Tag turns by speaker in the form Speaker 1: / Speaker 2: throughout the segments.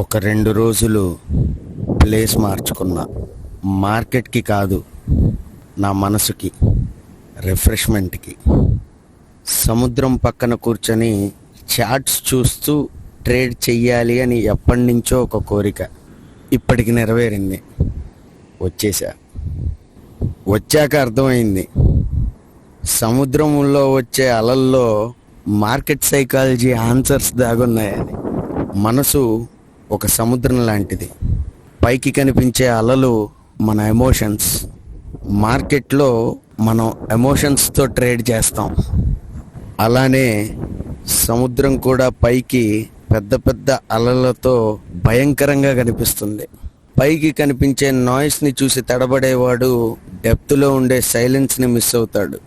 Speaker 1: ఒక 2 రోజులు ప్లేస్ మార్చుకున్నా. మార్కెట్కి కాదు, నా మనసుకి, రిఫ్రెష్మెంట్కి. సముద్రం పక్కన కూర్చొని చార్ట్స్ చూస్తూ ట్రేడ్ చెయ్యాలి అని ఎప్పటి నుంచో ఒక కోరిక. ఇప్పటికి నెరవేరింది. వచ్చాక అర్థమైంది, సముద్రంలో వచ్చే అలల్లో మార్కెట్ సైకాలజీ ఆన్సర్స్ దాగున్నాయని. మనసు ఒక సముద్రం లాంటిది. పైకి కనిపించే అలలు మన ఎమోషన్స్. మార్కెట్లో మనం ఎమోషన్స్తో ట్రేడ్ చేస్తాం. అలానే సముద్రం కూడా పైకి పెద్ద పెద్ద అలలతో భయంకరంగా కనిపిస్తుంది. పైకి కనిపించే నాయిస్ని చూసి తడబడేవాడు డెప్త్లో ఉండే సైలెన్స్ని మిస్ అవుతాడు.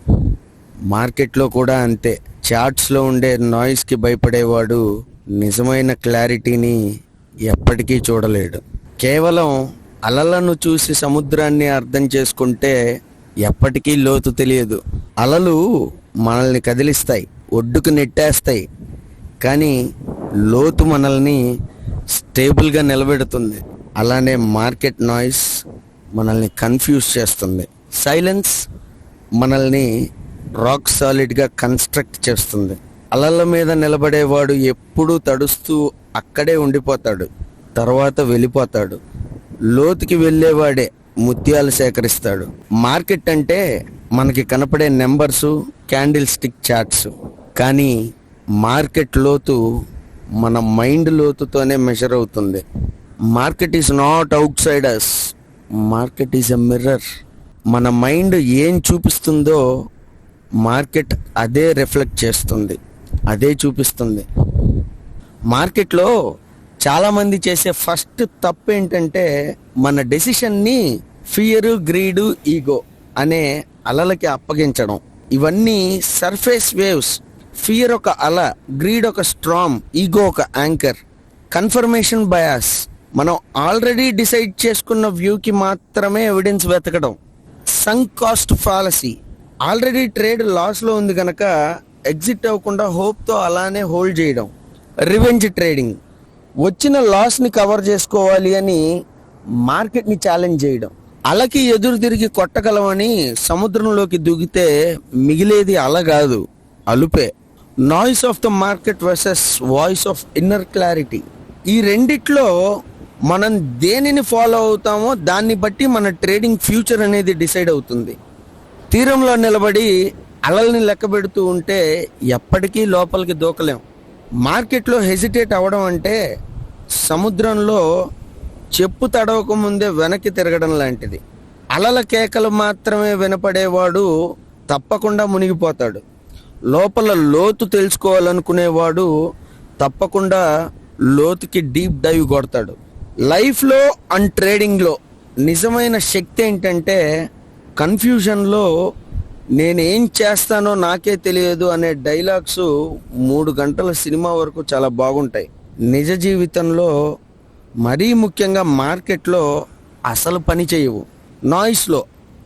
Speaker 1: మార్కెట్లో కూడా అంతే. చార్ట్స్లో ఉండే నాయిస్కి భయపడేవాడు నిజమైన క్లారిటీని ఎప్పటికీ చూడలేడు. కేవలం అలలను చూసి సముద్రాన్ని అర్థం చేసుకుంటే ఎప్పటికీ లోతు తెలియదు. అలలు మనల్ని కదిలిస్తాయి, ఒడ్డుకు నెట్టేస్తాయి, కానీ లోతు మనల్ని స్టేబుల్గా నిలబెడుతుంది. అలానే మార్కెట్ నాయిస్ మనల్ని కన్ఫ్యూజ్ చేస్తుంది. సైలెన్స్ మనల్ని రాక్ సాలిడ్గా కన్స్ట్రక్ట్ చేస్తుంది. అలల మీద నిలబడేవాడు ఎప్పుడూ తడుస్తూ అక్కడే ఉండిపోతాడు, తర్వాత వెళ్ళిపోతాడు. లోతుకి వెళ్ళేవాడే ముత్యాలు సేకరిస్తాడు. మార్కెట్ అంటే మనకి కనపడే నెంబర్సు, క్యాండిల్ స్టిక్ చార్ట్స్, కానీ మార్కెట్ లోతు మన మైండ్ లోతుతోనే మెజర్ అవుతుంది. Market is not outside us, market is a mirror. మన మైండ్ ఏం చూపిస్తుందో మార్కెట్ అదే రిఫ్లెక్ట్ చేస్తుంది, అదే చూపిస్తుంది. మార్కెట్లో చాలామంది చేసే ఫస్ట్ తప్పు ఏంటంటే మన డెసిషన్ని ఫియర్, గ్రీడు, ఈగో అనే అలలకి అప్పగించడం. ఇవన్నీ సర్ఫేస్ వేవ్స్. ఫియర్ ఒక అల, గ్రీడ్ ఒక స్ట్రామ్, ఈగో ఒక యాంకర్. కన్ఫర్మేషన్ బయాస్, మనం ఆల్రెడీ డిసైడ్ చేసుకున్న వ్యూకి మాత్రమే ఎవిడెన్స్ వెతకడం. సంక్ కాస్ట్ ఫాలసీ, ఆల్రెడీ ట్రేడ్ లాస్లో ఉంది కనుక ఎగ్జిట్ అవ్వకుండా హోప్తో అలానే హోల్డ్ చేయడం. రివెంజ్ ట్రేడింగ్, వచ్చిన లాస్ని కవర్ చేసుకోవాలి అని మార్కెట్ని ఛాలెంజ్ చేయడం. అలకి ఎదురు తిరిగి కొట్టగలమని సముద్రంలోకి దూకితే మిగిలేది అల కాదు, అలుపే. Noise of the market versus voice of inner clarity. ఈ రెండిట్లో మనం దేనిని ఫాలో అవుతామో దాన్ని బట్టి మన ట్రేడింగ్ ఫ్యూచర్ అనేది డిసైడ్ అవుతుంది. తీరంలో నిలబడి అలల్ని లెక్క పెడుతూ ఉంటే ఎప్పటికీ లోపలికి దూకలేం. మార్కెట్లో హెజిటేట్ అవ్వడం అంటే సముద్రంలో చెప్పు తడవక ముందే వెనక్కి తిరగడం లాంటిది. అలల కేకలు మాత్రమే వినపడేవాడు తప్పకుండా మునిగిపోతాడు. లోపల లోతు తెలుసుకోవాలనుకునేవాడు తప్పకుండా లోతుకి డీప్ డైవ్ కొడతాడు. లైఫ్లో అండ్ ట్రేడింగ్లో నిజమైన శక్తి ఏంటంటే కన్ఫ్యూజన్లో నేనేం చేస్తానో నాకే తెలియదు అనే డైలాగ్స్ 3 గంటల సినిమా వరకు చాలా బాగుంటాయి. నిజ జీవితంలో మరీ ముఖ్యంగా మార్కెట్లో అసలు పని చేయవు. నాయిస్లో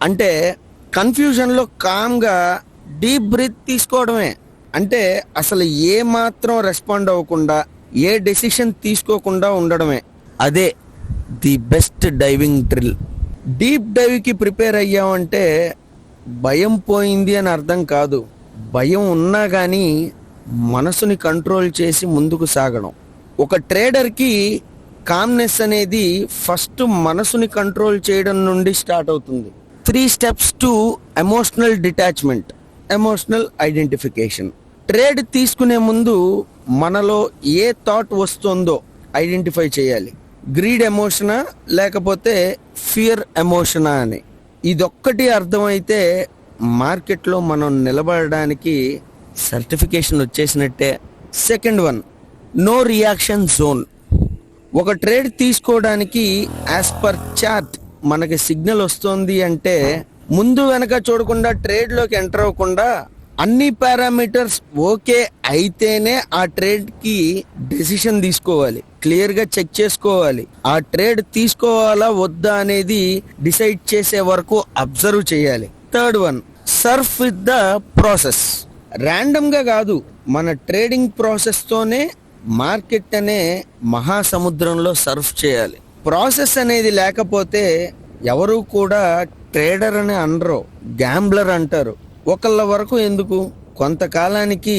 Speaker 1: అంటే కన్ఫ్యూజన్లో కామ్గా డీప్ బ్రీత్ తీసుకోవడమే. అంటే అసలు ఏ మాత్రం రెస్పాండ్ అవ్వకుండా, ఏ డెసిషన్ తీసుకోకుండా ఉండడమే. అదే the best diving drill. Deep డైవ్కి ప్రిపేర్ అయ్యామంటే భయం పోయింది అని అర్థం కాదు. భయం ఉన్నా కానీ మనసుని కంట్రోల్ చేసి ముందుకు సాగడం. ఒక ట్రేడర్కి కామ్నెస్ అనేది ఫస్ట్ మనసుని కంట్రోల్ చేయడం నుండి స్టార్ట్ అవుతుంది. 3 steps to emotional detachment, emotional identification. Trade తీసుకునే ముందు మనలో ఏ థాట్ వస్తుందో ఐడెంటిఫై చేయాలి. గ్రీడ్ ఎమోషనా లేకపోతే ఫియర్ ఎమోషనా అని. ఇదొక్కటి అర్థమైతే మార్కెట్లో మనం నిలబడడానికి సర్టిఫికేషన్ వచ్చేసినట్టే. Second one, no reaction zone. ఒక ట్రేడ్ తీసుకోవడానికి యాజ్ పర్ చార్ట్ మనకి సిగ్నల్ వస్తుంది అంటే ముందు వెనక చూడకుండా ట్రేడ్లోకి ఎంటర్ అవ్వకుండా అన్ని పారామీటర్స్ ఓకే అయితేనే ఆ ట్రేడ్కి డెసిషన్ తీసుకోవాలి. క్లియర్గా చెక్ చేసుకోవాలి. ఆ ట్రేడ్ తీసుకోవాలా వద్దా అనేది డిసైడ్ చేసే వరకు అబ్జర్వ్ చేయాలి. Third one, Surf with the process. ర్యాండమ్గా కాదు, మన ట్రేడింగ్ ప్రాసెస్తోనే మార్కెట్ అనే మహాసముద్రంలో సర్ఫ్ చేయాలి. ప్రాసెస్ అనేది లేకపోతే ఎవరు కూడా ట్రేడర్ అని అనరు, గ్యాంబ్లర్ అంటారు. ఒకళ్ళ వరకు ఎందుకు, కొంతకాలానికి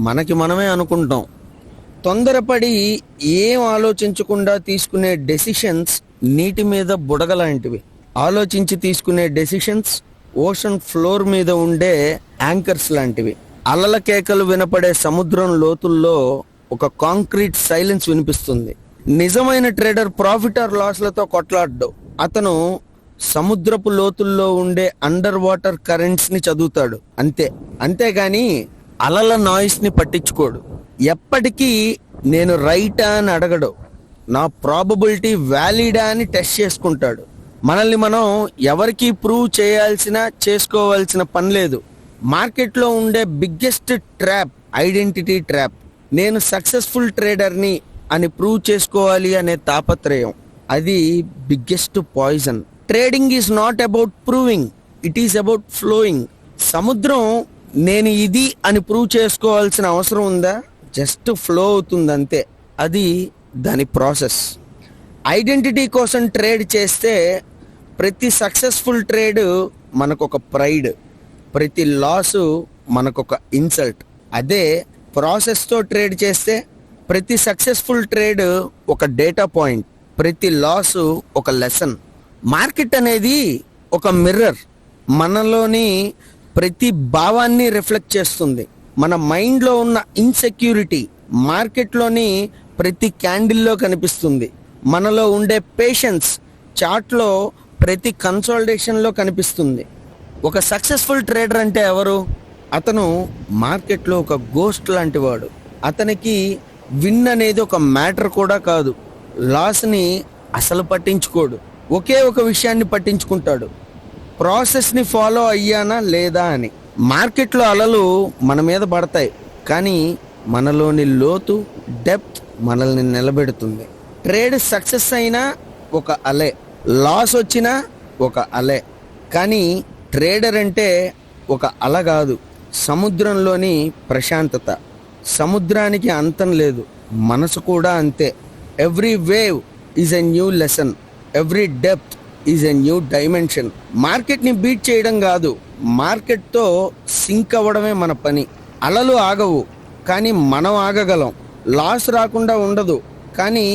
Speaker 1: మనకి మనమే అనుకుంటాం. తొందరపడి ఏం ఆలోచించకుండా తీసుకునే డెసిషన్స్ నీటి మీద బుడగలాంటివి. ఆలోచించి తీసుకునే డెసిషన్స్ ఓషన్ ఫ్లోర్ మీద ఉండే యాంకర్స్ లాంటివి. అలల కేకలు వినపడే సముద్రం లోతుల్లో ఒక కాంక్రీట్ సైలెన్స్ వినిపిస్తుంది. నిజమైన ట్రేడర్ ప్రాఫిట్ ఆర్ లాస్లతో కొట్లాడ్డు. అతను సముద్రపు లోతుల్లో ఉండే అండర్ వాటర్ కరెంట్స్ ని చదువుతాడు అంతే. అంతేగాని అలల నాయిస్ ని పట్టించుకోడు. ఎప్పటికీ నేను రైటా అని అడగడు, నా ప్రాబబిలిటీ వ్యాలిడా అని టెస్ట్ చేసుకుంటాడు. మనల్ని మనం ఎవరికి ప్రూవ్ చేసుకోవాల్సిన పని లేదు. మార్కెట్లో ఉండే బిగ్గెస్ట్ ట్రాప్ ఐడెంటిటీ ట్రాప్. నేను సక్సెస్ఫుల్ ట్రేడర్ని అని ప్రూవ్ చేసుకోవాలి అనే తాపత్రయం, అది biggest poison. Trading is not about proving, it is about flowing. సముద్రం నేను ఇది అని ప్రూవ్ చేసుకోవాల్సిన అవసరం ఉందా? జస్ట్ ఫ్లో అవుతుంది అంతే. అది దాని ప్రాసెస్. ఐడెంటిటీ కోసం ట్రేడ్ చేస్తే ప్రతి సక్సెస్ఫుల్ ట్రేడ్ మనకొక ప్రైడ్, ప్రతి లాసు మనకొక ఇన్సల్ట్. అదే ప్రాసెస్తో ట్రేడ్ చేస్తే ప్రతి సక్సెస్ఫుల్ ట్రేడ్ ఒక డేటా పాయింట్, ప్రతి లాసు ఒక లెసన్. మార్కెట్ అనేది ఒక మిర్రర్, మనలోని ప్రతి భావాన్ని రిఫ్లెక్ట్ చేస్తుంది. మన మైండ్లో ఉన్న ఇన్సెక్యూరిటీ మార్కెట్లోని ప్రతి క్యాండిల్లో కనిపిస్తుంది. మనలో ఉండే పేషెన్స్ చార్ట్లో ప్రతి కన్సాలిడేషన్లో కనిపిస్తుంది. ఒక సక్సెస్ఫుల్ ట్రేడర్ అంటే ఎవరు? అతను మార్కెట్లో ఒక గోస్ట్ లాంటి వాడు. అతనికి విన్ అనేది ఒక మ్యాటర్ కూడా కాదు. లాస్ని అసలు పట్టించుకోడు. ఒకే ఒక విషయాన్ని పట్టించుకుంటాడు, ప్రాసెస్ని ఫాలో అయ్యానా లేదా అని. మార్కెట్లో అలలు మన మీద పడతాయి, కానీ మనలోని లోతు, డెప్త్ మనల్ని నిలబెడుతుంది. ట్రేడ్ సక్సెస్ అయినా ఒక అలే, లాస్ వచ్చినా ఒక అలే. కానీ ట్రేడర్ అంటే ఒక అల కాదు, సముద్రంలోని ప్రశాంతత. సముద్రానికి అంతం లేదు, మనసు కూడా అంతే. Every wave is a new lesson, every depth is a new dimension. మార్కెట్ని బీట్ చేయడం కాదు, మార్కెట్తో సింక్ అవ్వడమే మన పని. అలలు ఆగవు, కానీ మనం ఆగగలం. లాస్ రాకుండా ఉండదు, కానీ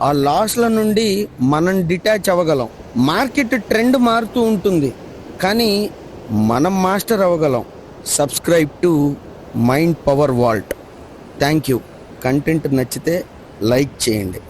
Speaker 1: ఆ లాస్ల నుండి మనం డిటాచ్ అవ్వగలం. మార్కెట్ ట్రెండ్ మారుతూ ఉంటుంది, కానీ మనం మాస్టర్ అవ్వగలం. Subscribe to mind power vault. Thank you. Content నచ్చితే లైక్ చేయండి.